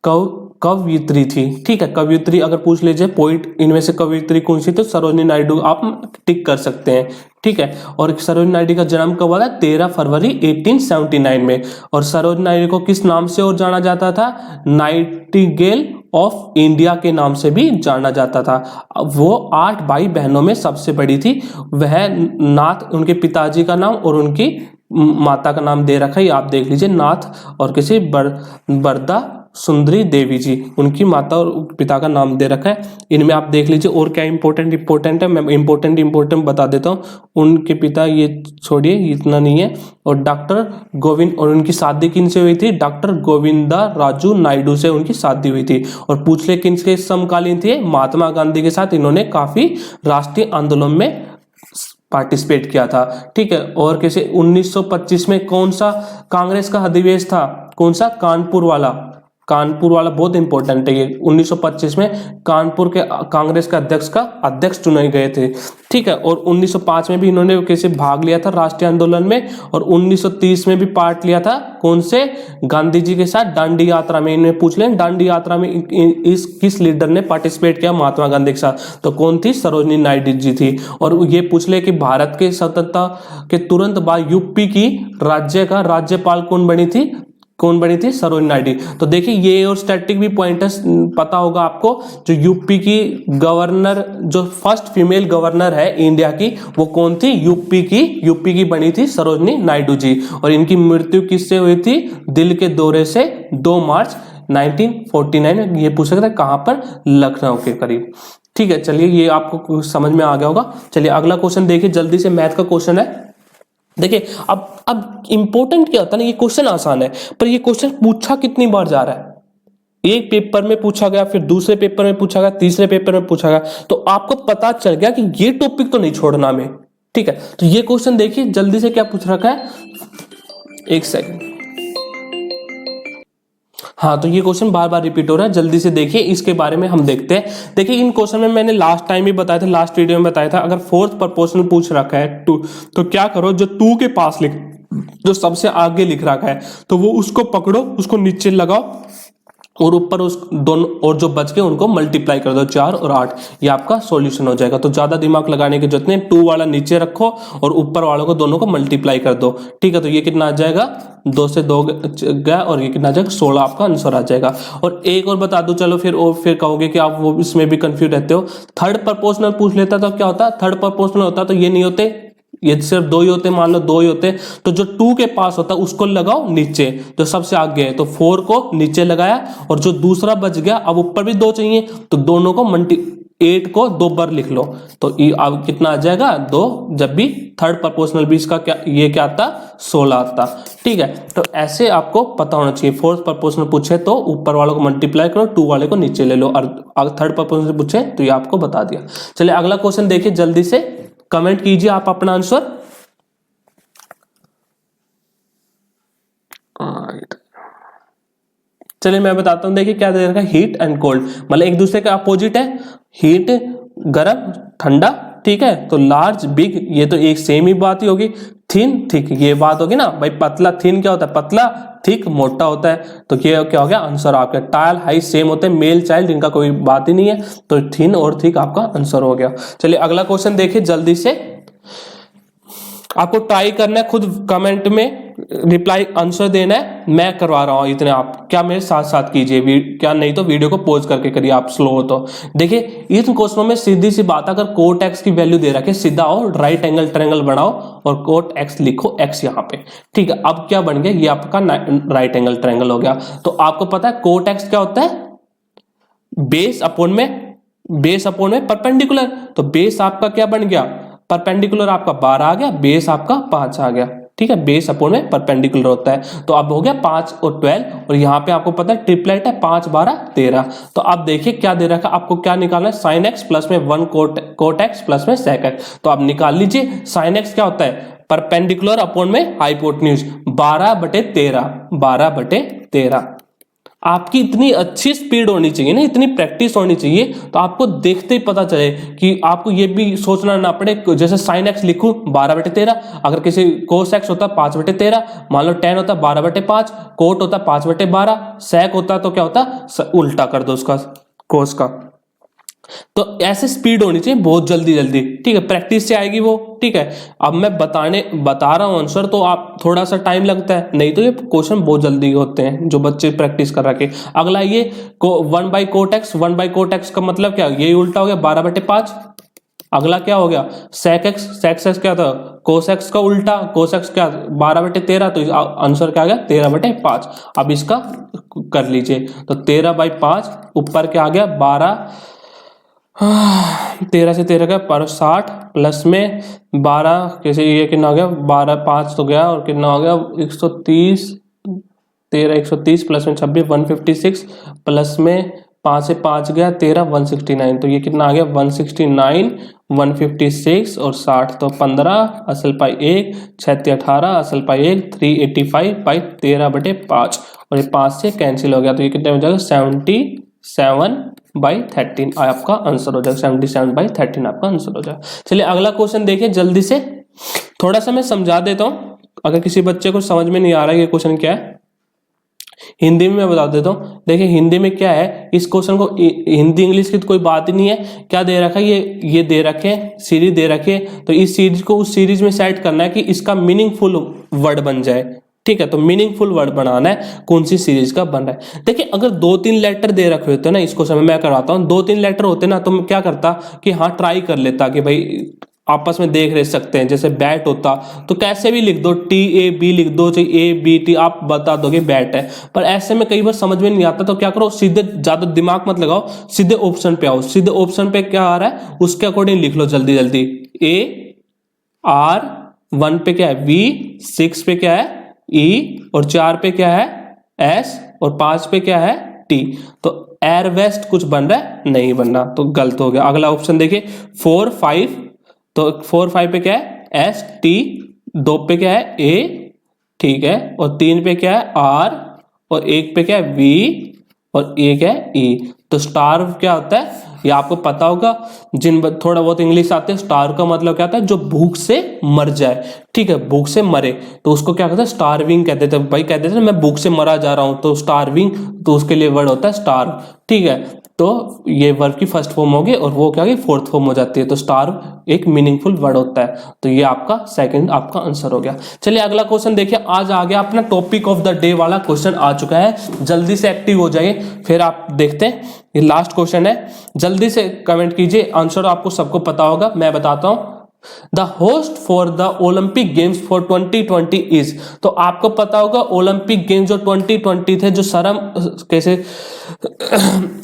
कवयित्री थी, ठीक है। कवयित्री अगर पूछ लीजिए पोइट, इनमें से कवयित्री कौन सी, तो सरोजनी नायडू आप टिक कर सकते हैं, ठीक है। और सरोजनी नायडू का जन्म कब हुआ था, 13 फरवरी 1879 में। और सरोजनी नायडू को किस नाम से और जाना जाता था, नाइटिंगेल ऑफ इंडिया के नाम से भी जाना जाता था। वो 8 भाई बहनों में सबसे बड़ी थी। वह नाथ, उनके पिताजी का नाम और उनकी माता का नाम दे रखा है, आप देख लीजिए, नाथ, और किसी बरदा सुंदरी देवी जी, उनकी माता और पिता का नाम दे रखा है। इनमें आप देख लीजिए और क्या इंपॉर्टेंट है, मैं इंपॉर्टेंट बता देता हूँ। उनके पिता, ये छोड़िए इतना नहीं है, और डॉक्टर गोविंद, और उनकी शादी किन से हुई थी, डॉक्टर गोविंदा राजू नायडू से उनकी शादी हुई थी। और पूछ ले किन के समकालीन थे, महात्मा गांधी के साथ इन्होंने काफी राष्ट्रीय आंदोलन में पार्टिसिपेट किया था, ठीक है। और कैसे 1925 में कौन सा कांग्रेस का अधिवेशन था, कौन सा, कानपुर वाला, कानपुर वाला बहुत इंपॉर्टेंट है ये। 1925 में कानपुर के कांग्रेस के अध्यक्ष चुने गए थे, ठीक है। और 1905 में भी इन्होंने कैसे भाग लिया था राष्ट्रीय आंदोलन में, और 1930 में भी पार्ट लिया था, कौन से, गांधी जी के साथ दांडी यात्रा में। इन्हें पूछ लें दांडी यात्रा में इस किस लीडर ने पार्टिसिपेट किया महात्मा गांधी के साथ, तो कौन थी, सरोजिनी नायडू जी थी। और ये पूछ ले कि भारत के स्वतंत्रता के तुरंत बाद यूपी की राज्यपाल कौन बनी थी, सरोजिनी नायडू। तो देखिए ये और स्टैटिक भी पॉइंटर्स पता होगा आपको। जो यूपी की गवर्नर, जो फर्स्ट फीमेल गवर्नर है इंडिया की, वो कौन थी, यूपी की बनी थी सरोजिनी नायडू जी। और इनकी मृत्यु किससे हुई थी, दिल के दौरे से 2 मार्च 1949। ये पूछ सकता है कहां पर, लखनऊ के करीब, ठीक है। चलिए ये आपको समझ में आ गया होगा। चलिए अगला क्वेश्चन देखिए जल्दी से, मैथ का क्वेश्चन है। देखिए अब इंपॉर्टेंट क्या होता है ना, ये क्वेश्चन आसान है पर ये क्वेश्चन पूछा कितनी बार जा रहा है। एक पेपर में पूछा गया, फिर दूसरे पेपर में पूछा गया, तीसरे पेपर में पूछा गया, तो आपको पता चल गया कि ये टॉपिक तो नहीं छोड़ना हमें, ठीक है। तो ये क्वेश्चन देखिए जल्दी से क्या पूछ रखा है, एक सेकंड। हाँ, तो ये क्वेश्चन बार बार रिपीट हो रहा है, जल्दी से देखिए, इसके बारे में हम देखते हैं। देखिए इन क्वेश्चन में मैंने लास्ट टाइम भी बताया था, लास्ट वीडियो में बताया था, अगर फोर्थ प्रपोर्शनल पूछ रखा है टू, तो क्या करो, जो टू के पास जो सबसे आगे लिख रखा है, तो वो उसको पकड़ो, उसको नीचे लगाओ, और ऊपर उस दोनों, और जो बच गए उनको मल्टीप्लाई कर दो, 4 और 8, ये आपका सॉल्यूशन हो जाएगा। तो ज्यादा दिमाग लगाने की जरूरत नहीं, 2 वाला नीचे रखो और ऊपर वालों को दोनों को मल्टीप्लाई कर दो, ठीक है। तो ये कितना आ जाएगा, 2 से 2 गया, और ये कितना आ जाएगा, 16 आपका आंसर आ जाएगा। और एक और बता दूं, चलो फिर कहोगे कि आप वो इसमें भी कंफ्यूज रहते हो। थर्ड प्रपोर्शनल पूछ लेता तो क्या होता, थर्ड प्रपोर्शनल होता तो ये नहीं होते, ये सिर्फ 2 ही होते, मान लो 2 ही होते, तो जो 2 के पास होता उसको लगाओ नीचे, जो सबसे आगे है, तो 4 को नीचे लगाया, और जो दूसरा बच गया, अब ऊपर भी 2 चाहिए, तो दोनों को 8 को 2 बार लिख लो, तो अब कितना आ जाएगा, 2, जब भी थर्ड प्रपोर्शनल भी इसका क्या, ये क्या आता, 16 आता, ठीक है। तो ऐसे आपको पता होना चाहिए, फोर्थ प्रपोर्शनल पूछे तो ऊपर वालों को मल्टीप्लाई करो, 2 वाले को नीचे ले लो, और थर्ड प्रपोर्शनल पूछे तो ये आपको बता दिया। चलिए अगला क्वेश्चन देखिए जल्दी से, कमेंट कीजिए आप अपना आंसर। चलिए मैं बताता हूं, देखिए क्या दे रखा है, हीट एंड कोल्ड, मतलब एक दूसरे के अपोजिट है, हीट गर्म ठंडा, ठीक है। तो लार्ज बिग, ये तो एक सेम ही बात ही होगी। थिन थिक, ये बात होगी ना भाई, पतला थिन क्या होता है, पतला, थिक मोटा होता है, तो ये क्या हो गया आंसर आपका। टायल हाइट सेम होते हैं, मेल चाइल्ड, इनका कोई बात ही नहीं है, तो थिन और थिक आपका आंसर हो गया। चलिए अगला क्वेश्चन देखिए जल्दी से, आपको ट्राई करना है, खुद कमेंट में रिप्लाई आंसर देना है, मैं करवा रहा हूं इतने, आप क्या मेरे साथ साथ कीजिए, क्या नहीं तो वीडियो को पॉज करके करिए, आप स्लो हो तो। देखिए इन क्वेश्चनों में सीधी सी बात, अगर कोट एक्स की वैल्यू दे रखी है, सीधा आओ, राइट एंगल ट्रायंगल बनाओ और कोट एक्स लिखो, एक्स यहाँ पे, ठीक है। अब क्या बन गया, ये आपका राइट एंगल ट्रायंगल हो गया। तो आपको पता है कोट एक्स क्या होता है, बेस अपॉन में परपेंडिकुलर, तो बेस आपका क्या बन गया, परपेंडिकुलर आपका 12 आ गया, बेस आपका 5 आ गया, ठीक है। बेस अपॉन में परपेंडिकुलर होता है, तो अब हो गया 5 और 12, और यहाँ पे आपको पता है ट्रिपलेट है, 5 12 13। तो अब देखिए क्या दे रखा है, आपको क्या निकालना है, साइन एक्स प्लस में 1 कोट एक्स प्लस में सेक एक्स। तो आप निकाल लीजिए, साइन एक्स क्या होता है, परपेंडिकुलर अपॉन में हाइपोटेन्यूज, 12/13। आपकी इतनी अच्छी स्पीड होनी चाहिए ना, इतनी प्रैक्टिस होनी चाहिए, तो आपको देखते ही पता चले कि आपको ये भी सोचना ना पड़े, जैसे साइन एक्स लिखूं 12/13, अगर किसी कोस एक्स होता 5/13, मान लो टेन होता 12/5, कोट होता 5/12, सेक होता तो क्या होता, उल्टा कर दो उसका, कोस का। तो ऐसे स्पीड होनी चाहिए बहुत जल्दी जल्दी, ठीक है, प्रैक्टिस से आएगी वो, ठीक है। अब मैं बता रहा हूं आंसर, तो आप थोड़ा सा टाइम लगता है, नहीं तो ये क्वेश्चन बहुत जल्दी होते हैं जो बच्चे प्रैक्टिस कर रखे। अगला ये 1/कोट एक्स का मतलब क्या, ये उल्टा हो गया 12/5। अगला क्या हो गया, सेक एक्स क्या था, कोस एक्स का उल्टा, कोस एक्स क्या 12/13, तो आंसर क्या आ गया 13/5। अब इसका कर लीजिए, तो 13/5, ऊपर क्या आ गया 12, 13 से 13 का पर 60, प्लस में 12, कैसे ये कितना हो गया, 12 5 तो गया, और कितना हो गया 130, 13 130 प्लस में 26 156, प्लस में 5 से 5 गया 13, 169, तो ये कितना आ गया 169, 156 और 60, तो 15 असल पाई 1, 6 18 असल पाई 1, 385 बाई 13/5, और ये 5 से कैंसिल हो गया, तो ये कितना हो जाएगा 77/13 आपका आंसर हो जाएगा, 77/13 आपका आंसर हो जाएगा। चलिए अगला क्वेश्चन देखिए जल्दी से, थोड़ा सा मैं समझा देता हूँ, अगर किसी बच्चे को समझ में नहीं आ रहा है ये क्वेश्चन क्या है, हिंदी में मैं बता देता हूँ। देखिए हिंदी में क्या है, इस क्वेश्चन को हिंदी इंग्लिश की तो कोई बात ही नहीं है, क्या दे रखा है, ये दे रखे सीरीज दे रखे, तो इस सीरीज को उस सीरीज में सेट करना है कि इसका मीनिंगफुल वर्ड बन जाए, ठीक है। तो मीनिंगफुल वर्ड बनाना है, कौन सी सीरीज का बन रहा है। देखिए अगर 2-3 लेटर दे रखे होते ना, इसको समय मैं करवाता हूँ, 2-3 लेटर होते ना तो मैं क्या करता कि हाँ ट्राई कर लेता कि भाई आपस में देख रह सकते हैं, जैसे बैट होता तो कैसे भी लिख दो, TAB लिख दो, चाहे ABT, आप बता दोगे बैट है। पर ऐसे में कई बार समझ में नहीं आता, तो क्या करो, सीधे ज्यादा दिमाग मत लगाओ, सीधे ऑप्शन पे आओ, सीधे ऑप्शन पे क्या आ रहा है उसके अकॉर्डिंग लिख लो जल्दी जल्दी। AR, 1 पे क्या है V, 6 पे क्या है E, और 4 पे क्या है S, और 5 पे क्या है T। तो एयर वेस्ट कुछ बन रहा है, नहीं बनना, तो गलत हो गया। अगला ऑप्शन देखिए 4, 5, तो 4, 5 पे क्या है ST, 2 पे क्या है A, ठीक है, और 3 पे क्या है R, और 1 पे क्या है V, और 1 है E। तो स्टार क्या होता है ये आपको पता होगा, जिन थोड़ा बहुत इंग्लिश आते हैं, स्टार का मतलब क्या होता है, जो भूख से मर जाए, ठीक है, भूख से मरे, तो उसको क्या कहते हैं स्टारविंग कहते थे भाई, कहते थे मैं भूख से मरा जा रहा हूं, तो स्टारविंग, तो उसके लिए वर्ड होता है स्टार, ठीक है। तो ये वर्ब की फर्स्ट फॉर्म होगी और वो क्या होगी फोर्थ फॉर्म हो जाती है, तो स्टार एक मीनिंगफुल वर्ड होता है, तो ये आपका सेकंड आपका आंसर हो गया। चलिए अगला क्वेश्चन देखिए, आज आ गया अपना टॉपिक ऑफ द डे वाला क्वेश्चन आ चुका है, जल्दी से एक्टिव हो जाइए, फिर आप देखते हैं, ये लास्ट क्वेश्चन है, जल्दी से कमेंट कीजिए, आंसर आपको सबको पता होगा, मैं बताता हूं। The host for the Olympic games for 2020 is, तो आपको पता होगा ओलंपिक गेम्स जो 2020 थे, जो कैसे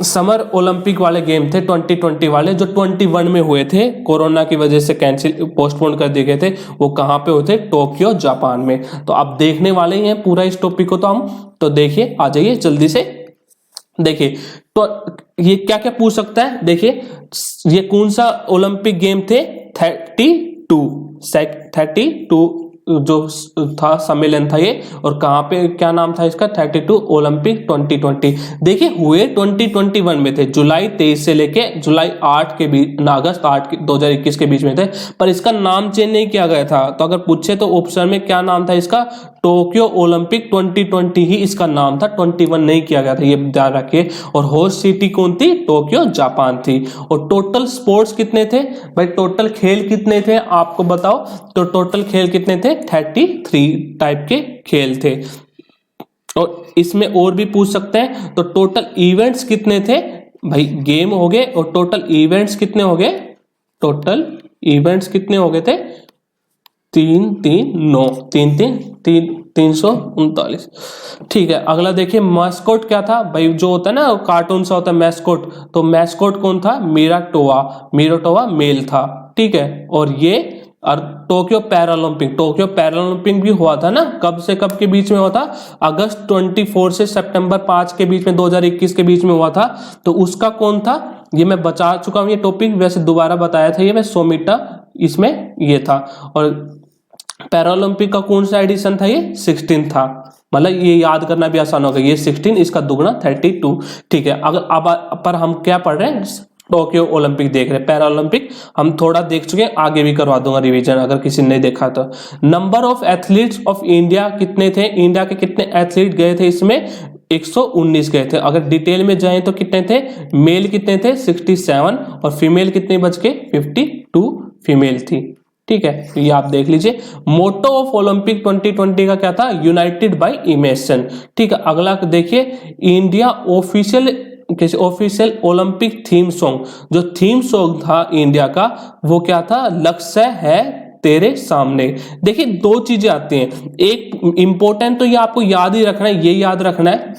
समर ओलंपिक वाले गेम थे 2020 वाले, जो 21 में हुए थे, कोरोना की वजह से कैंसिल पोस्टपोन कर दिए गए थे, वो कहाँ पे हुए थे, टोक्यो जापान में। तो आप देखने वाले ही हैं पूरा इस टॉपिक को, तो हम तो देखिए आ जाइए जल्दी से देखिए। तो ये क्या क्या पूछ सकता है, देखिए ये कौन सा ओलंपिक गेम थे, 32 जो था सम्मेलन था ये, और कहां पे क्या नाम था इसका, 32 ओलंपिक 2020। देखिए हुए 2021 में थे, जुलाई 23 से लेके जुलाई 8 के बीच, अगस्त 8 2021 के बीच में थे, पर इसका नाम चेंज नहीं किया गया था। तो अगर पूछे तो ऑप्शन में क्या नाम था इसका, टोक्यो ओलंपिक 2020 ही इसका नाम था, 21 नहीं किया गया था, ये ध्यान रखिए। और होस्ट सिटी कौन थी, टोक्यो जापान थी। और टोटल स्पोर्ट्स कितने थे भाई, टोटल खेल कितने थे आपको बताओ, तो टोटल खेल कितने थे, 33 टाइप के खेल थे। और इसमें और भी पूछ सकते हैं, तो टोटल इवेंट्स कितने थे भाई, गेम हो गए, और टोटल इवेंट्स कितने हो गए, टोटल इवेंट्स कितने हो गए थे, 339, ठीक है। अगला देखिए मैस्कोट क्या था भाई, जो होता है ना कार्टून सा होता है मैस्कोट, तो मैस्कोट कौन था, मिराटोवा मेल था, ठीक है। और ये और टोक्यो पैरालंपिक भी हुआ था ना, कब से कब के बीच में हुआ था, अगस्त 24 से सितंबर 5 के बीच में 2021 के बीच में हुआ था। तो उसका कौन था, ये मैं बचा चुका हूं, ये टॉपिक वैसे दोबारा बताया था ये मैं, सोमिटा इसमें ये था। और पैरालंपिक का कौन सा एडिशन था, ये 16 था, मतलब ये याद करना भी आसान होगा, ये 16 इसका दुगना 32, ठीक है। अगर अब पर हम क्या पढ़ रहे हैं, टोक्यो ओलंपिक देख रहे हैं, पैरालंपिक हम थोड़ा देख चुके हैं, आगे भी करवा दूंगा रिवीजन अगर किसी ने नहीं देखा तो। Number of athletes of India कितने थे, इंडिया के कितने एथलीट गए थे इसमें, 119 गए थे। अगर डिटेल में जाएं तो कितने थे, मेल कितने थे 67, और फीमेल कितने बच के 52 फीमेल थी, ठीक है। तो ये आप देख लीजिए। मोटो ऑफ ओलंपिक 2020 का क्या था, यूनाइटेड बाय इमोशन, ठीक है। अगला देखिए, India official Olympic theme song, जो थीम सॉन्ग था इंडिया का वो क्या था, लक्ष्य है तेरे सामने। देखिए दो चीजें आती हैं, एक इंपॉर्टेंट तो ये आपको याद ही रखना है, ये याद रखना है,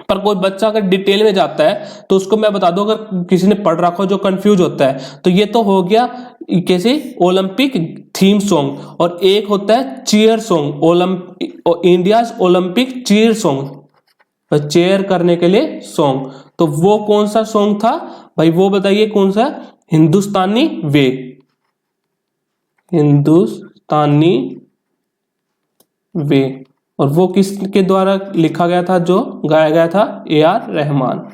पर कोई बच्चा अगर डिटेल में जाता है तो उसको मैं बता दूं, अगर किसी ने पढ़ रखा हो जो कंफ्यूज होता है, तो ये तो हो गया कैसे ओलंपिक थीम सॉन्ग, और एक होता है cheer song, India Olympic cheer song, cheer करने के लिए सॉन्ग, तो वो कौन सा सॉन्ग था भाई, वो बताइए कौन सा? हिंदुस्तानी वे, हिंदुस्तानी वे। और वो किसके द्वारा लिखा गया था, जो गाया गया था? AR रहमान।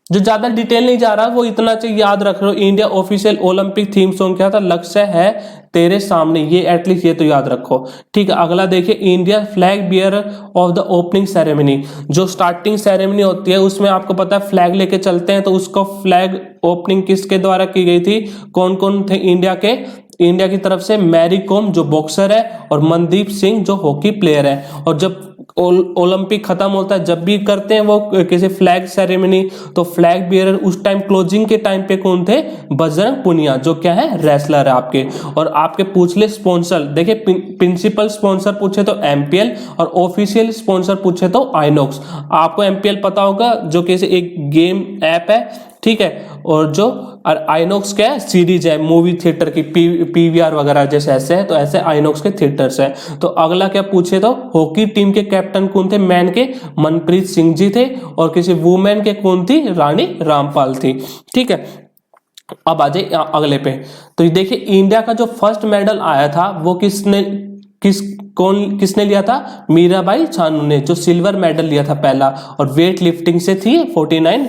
जो ज्यादा डिटेल नहीं जा रहा, वो इतना चाहिए याद रख लो। India official Olympic theme song क्या था? लक्ष्य है तेरे सामने। ये एटलीस्ट ये तो याद रखो, ठीक है। अगला देखिए, India flag bearer of the opening ceremony. जो स्टार्टिंग सेरेमनी होती है उसमें आपको पता है फ्लैग लेके चलते हैं, तो उसको फ्लैग ओपनिंग किसके द्वारा की गई थी? कौन कौन थे इंडिया के? इंडिया की तरफ से मैरी कॉम जो बॉक्सर है, और मनदीप सिंह जो हॉकी प्लेयर है। और जब ओलंपिक खत्म होता है, जब भी करते हैं वो किसी फ्लैग सेरेमनी, तो फ्लैग बियरर उस टाइम क्लोजिंग के टाइम पे कौन थे? बजरंग पुनिया, जो क्या है? रेसलर है आपके। और आपके पूछ ले स्पॉन्सर, देखिए प्रिंसिपल स्पॉन्सर पूछे तो MPL, और ऑफिशियल स्पॉन्सर पूछे तो आइनॉक्स। आपको MPL पता होगा, जो किसी एक गेम ऐप है, ठीक है। और जो आइनॉक्स क्या है? सीरीज है मूवी थिएटर की, PVR वगैरह जैसे ऐसे है, तो ऐसे आइनॉक्स के थिएटर्स है। तो अगला क्या पूछे तो हॉकी टीम के कैप्टन कौन थे? मैन के मनप्रीत सिंह जी थे, और किसी वुमेन के कौन थी? रानी रामपाल थी, ठीक है। अब आ जाए अगले पे। तो ये देखिए, इंडिया का जो फर्स्ट मेडल आया था वो किसने लिया था? मीराबाई चानू ने, जो सिल्वर मेडल लिया था पहला, और वेट लिफ्टिंग से थी 49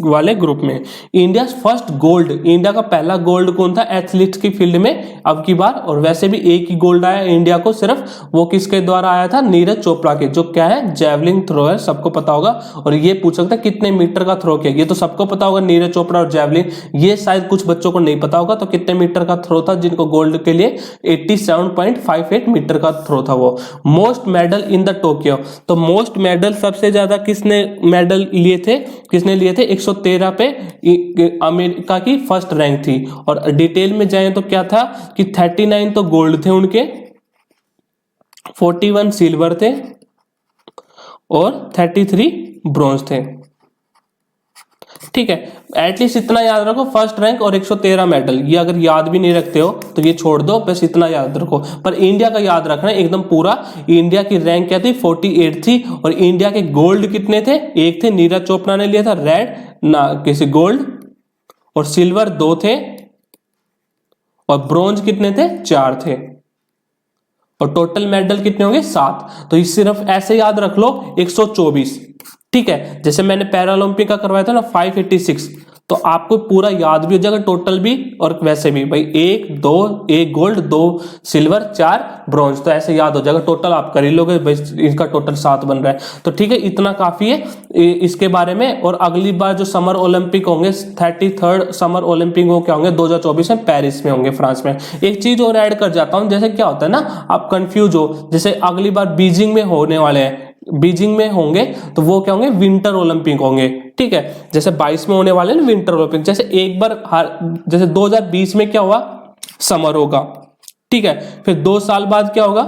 वाले ग्रुप में। इंडिया फर्स्ट गोल्ड, इंडिया का पहला गोल्ड कौन था एथलीट्स की फील्ड में अब की बार? और वैसे भी एक ही गोल्ड आया इंडिया को सिर्फ, वो किसके द्वारा आया था? नीरज चोपड़ा के, जो क्या है? जैवलिन थ्रोअर, सबको पता होगा। और ये पूछ सकता है कितने मीटर का थ्रो किया, ये तो सबको पता होगा, नीरज चोपड़ा और जैवलिन। ये शायद कुछ बच्चों को नहीं पता होगा, तो कितने मीटर का थ्रो था जिनको गोल्ड के लिए? 87.58 मीटर का थ्रो था वो। Most medal in the Tokyo, तो मोस्ट मेडल सबसे ज्यादा किसने मेडल लिए थे? किसने लिए थे? 113 पे अमेरिका की फर्स्ट रैंक थी। और डिटेल में जाएं तो क्या था कि 39 तो गोल्ड थे उनके, 41 सिल्वर थे, और 33 ब्रॉन्ज थे, ठीक है। एटलीस्ट इतना याद रखो, फर्स्ट रैंक और 113 मेडल। ये अगर याद भी नहीं रखते हो तो ये छोड़ दो, बस इतना याद रखो। पर इंडिया का याद रखना एकदम पूरा। इंडिया की रैंक क्या थी? 48 थी। और इंडिया के गोल्ड कितने थे? एक थे, नीरज चोपड़ा ने लिया था रेड ना किसी गोल्ड, और सिल्वर 2 थे, और ब्रॉन्ज कितने थे? 4 थे। और टोटल मेडल कितने होंगे? 7। तो ये सिर्फ ऐसे याद रख लो 124, ठीक है। जैसे मैंने पैरालंपिक का करवाया था ना 586, तो आपको पूरा याद भी हो जाएगा टोटल भी। और वैसे भी भाई 1 गोल्ड 2 सिल्वर 4 ब्रॉन्ज, तो ऐसे याद हो जाएगा। टोटल आप कर ही लोगे भाई, इसका टोटल 7 बन रहा है। तो ठीक है, इतना काफी है इसके बारे में। और अगली बार जो समर ओलंपिक होंगे, 33rd समर ओलंपिक वो क्या होंगे? 2024 में पेरिस में होंगे, फ्रांस में। एक चीज और ऐड कर जाता हूं, जैसे क्या होता है ना, आप कंफ्यूज हो, जैसे अगली बार बीजिंग में होने वाले हैं, बीजिंग में होंगे, तो वो क्या होंगे? विंटर ओलंपिक होंगे, ठीक है। जैसे 22 में होने वाले हैं विंटर ओलंपिक, जैसे एक बार जैसे 2020 में क्या हुआ? समर होगा, ठीक है। फिर 2 साल बाद क्या होगा?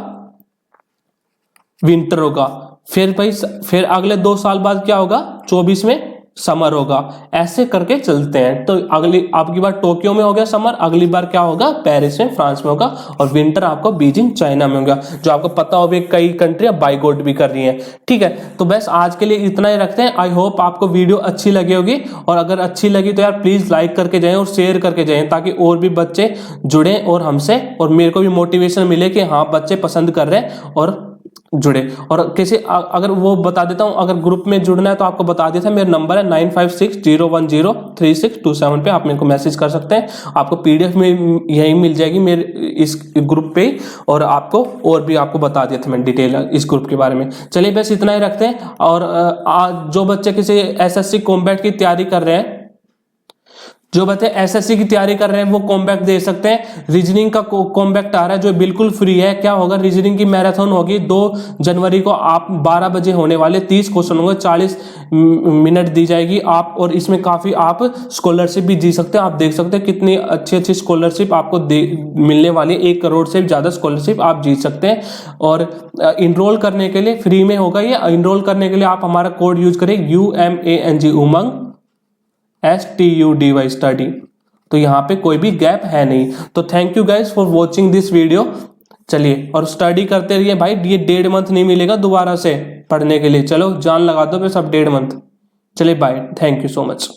विंटर होगा। फिर भाई फिर अगले 2 साल बाद क्या होगा? 24 में समर होगा। ऐसे करके चलते हैं। तो आपकी बार टोक्यो में हो गया समर, अगली बार क्या होगा? पेरिस में, फ्रांस में होगा। और विंटर आपको बीजिंग चाइना में होगा। जो आपको पता हो, कई कंट्रियां बाइकआउट भी कर रही हैं, ठीक है। तो बस आज के लिए इतना ही रखते हैं। आई होप आपको वीडियो अच्छी लगी होगी, और अगर अच्छी लगी तो यार प्लीज लाइक करके जाएं और शेयर करके जाएं, ताकि और भी बच्चे जुड़े और हमसे, और मेरे को भी मोटिवेशन मिले कि हाँ बच्चे पसंद कर रहे हैं और जुड़े। और किसी अगर वो बता देता हूं, अगर ग्रुप में जुड़ना है तो आपको बता दिया था, मेरा नंबर है 9560103627 पे, आप मेरे को मैसेज कर सकते हैं। आपको PDF में यही मिल जाएगी मेरे इस ग्रुप पे, और आपको और भी आपको बता दिया था मैंने डिटेल इस ग्रुप के बारे में। चलिए बस इतना ही रखते हैं। और जो बच्चे किसी SSC कॉम्बैट की तैयारी कर रहे हैं, जो बच्चे SSC की तैयारी कर रहे हैं, वो कॉम्बैक्ट दे सकते हैं। रीजनिंग का कॉम्बैक्ट आ रहा है जो बिल्कुल फ्री है। क्या होगा? रीजनिंग की मैराथन होगी 2 जनवरी को, आप 12 बजे होने वाले, 30 क्वेश्चन होंगे, 40 मिनट दी जाएगी आप। और इसमें काफी आप स्कॉलरशिप भी जी सकते हैं। आप देख सकते हैं कितनी अच्छी अच्छी स्कॉलरशिप आपको मिलने वाली है। 1 करोड़ से ज्यादा स्कॉलरशिप आप जीत सकते हैं। और इनरोल करने के लिए फ्री में होगा ये। इनरोल करने के लिए आप हमारा कोड यूज करें, UMANG उमंग STUDY स्टडी। तो यहाँ पे कोई भी गैप है नहीं। तो thank you guys for watching this video. चलिए और स्टडी करते रहिए भाई, ये 1.5 मंथ नहीं मिलेगा दोबारा से पढ़ने के लिए। चलो जान लगा दो बस अब 1.5 मंथ। चलिए bye, thank you so much.